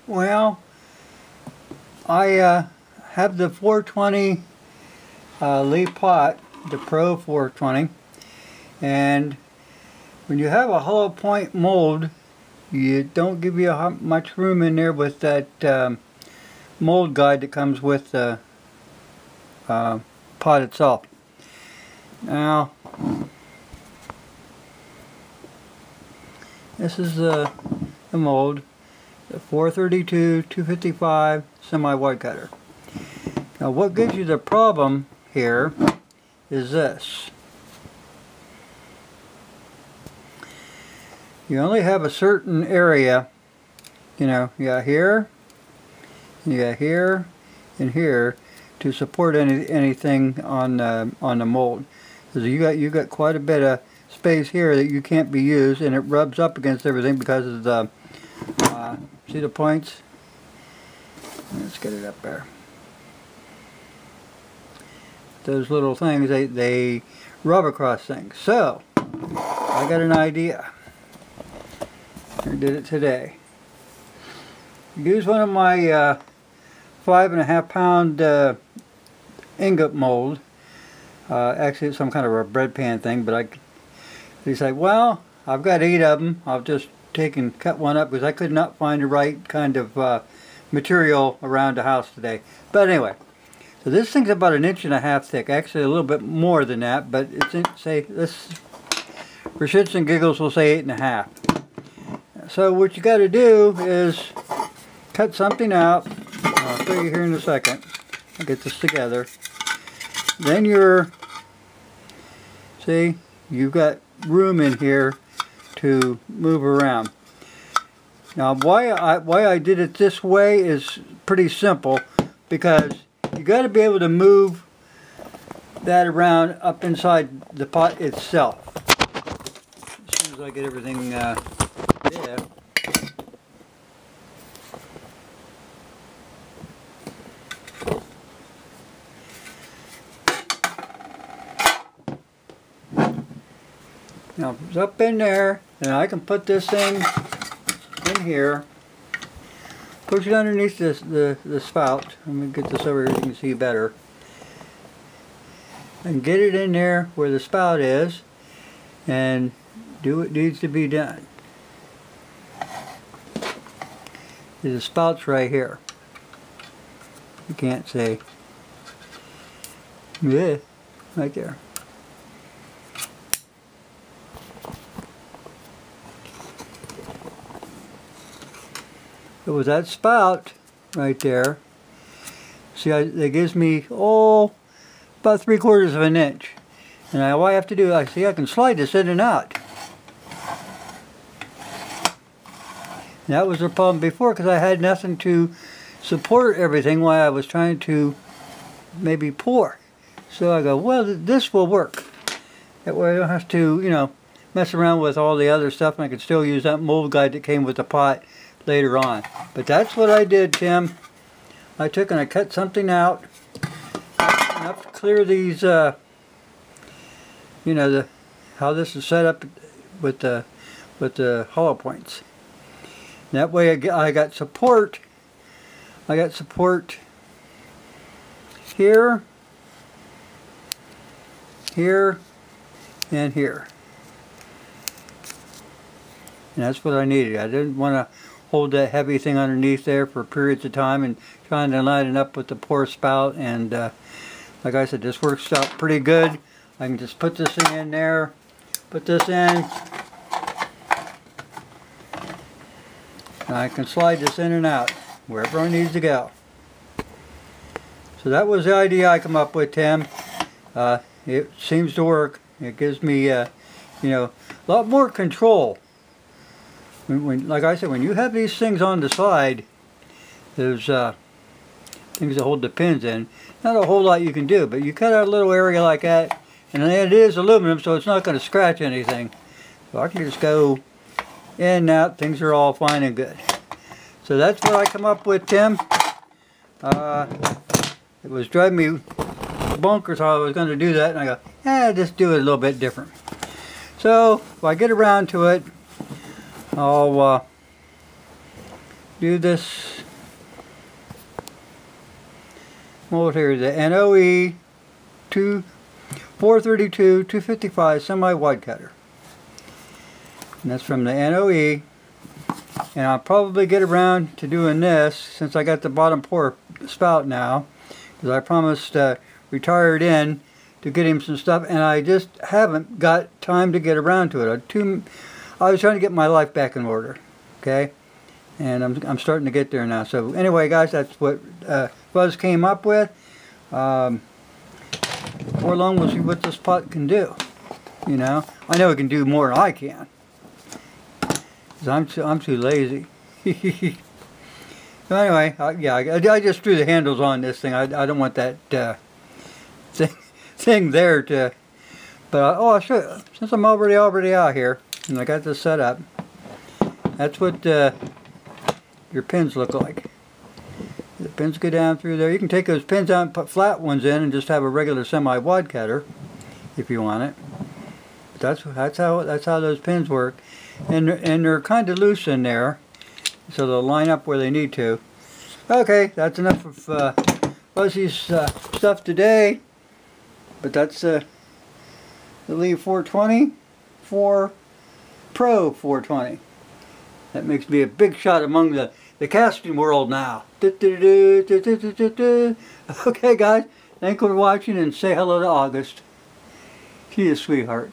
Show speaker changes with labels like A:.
A: Well, I have the 420 leaf pot, the Pro 420, and when you have a hollow point mold, you don't give you much room in there with that mold guide that comes with the pot itself. Now, this is the mold, the 432 255 semi-wide cutter. Now what gives you the problem here is this. You only have a certain area, you know, you got here, you got here, and here to support anything on the mold. Because you got quite a bit of space here that you can't be used, and it rubs up against everything because of the see the points. Let's get it up there. Those little things, they rub across things. So I got an idea. I did it today. Use one of my 5.5 pound ingot mold. Actually it's some kind of a bread pan thing, but I decided, well, I've got 8 of them. I'll just take and cut one up because I could not find the right kind of material around the house today. But anyway, so this thing's about 1.5 inches thick. Actually a little bit more than that, but it's say this for shits and giggles we'll say 8.5. So what you got to do is cut something out. I'll show you here in a second. I'll get this together. Then see, you've got room in here to move around. Now why I did it this way is pretty simple, because you got to be able to move that around up inside the pot itself. As soon as I get everything there. Now it's up in there, and I can put this thing in here, push it underneath the spout. Let me get this over here so you can see better. And get it in there where the spout is, and do what needs to be done. The spout's right here. You can't see. Yeah, right there. So with that spout right there, see, that gives me, about 3/4 of an inch. And all I have to do, I can slide this in and out. And that was the problem before, because I had nothing to support everything while I was trying to maybe pour. So I go, well, this will work. That way I don't have to, you know, mess around with all the other stuff, and I can still use that mold guide that came with the pot later on. But that's what I did, Tim. I took and I cut something out enough to clear these you know, how this is set up with the hollow points. And that way I got support. I got support here, here, and here. And that's what I needed. I didn't want to hold that heavy thing underneath there for periods of time and trying to line it up with the pour spout. And like I said, this works out pretty good. I can just put this thing in there, put this in, and I can slide this in and out wherever it needs to go. So that was the idea I come up with, Tim. It seems to work. It gives me you know, a lot more control. Like I said, when you have these things on the side, there's things that hold the pins in. Not a whole lot you can do, but you cut out a little area like that, and it is aluminum, so it's not going to scratch anything. So I can just go in and out. Things are all fine and good. So that's what I come up with, Tim. It was driving me bonkers how I was going to do that, and I go, just do it a little bit different. So if I get around to it, I'll do this. What here? The NOE 432 255 semi-wide cutter. And that's from the NOE. And I'll probably get around to doing this since I got the bottom pour spout now, because I promised Retired In to get him some stuff, and I just haven't got time to get around to it. I was trying to get my life back in order, okay, and I'm starting to get there now. So anyway, guys, that's what Fuzz came up with. Before long, we'll see what this pot can do. You know, I know it can do more than I can. I'm too lazy. So anyway, yeah, I just threw the handles on this thing. I don't want that thing there to. But oh, I should, since I'm already out here and I got this set up. That's what your pins look like. The pins go down through there. You can take those pins out and put flat ones in and just have a regular semi-wad cutter if you want it. But that's how those pins work. And they're kind of loose in there, so they'll line up where they need to. Okay, that's enough of Fuzzy's stuff today. But that's the Leave 420 for Pro 420. That makes me a big shot among the casting world now. Okay, guys, thank you for watching, and say hello to August. She is a sweetheart.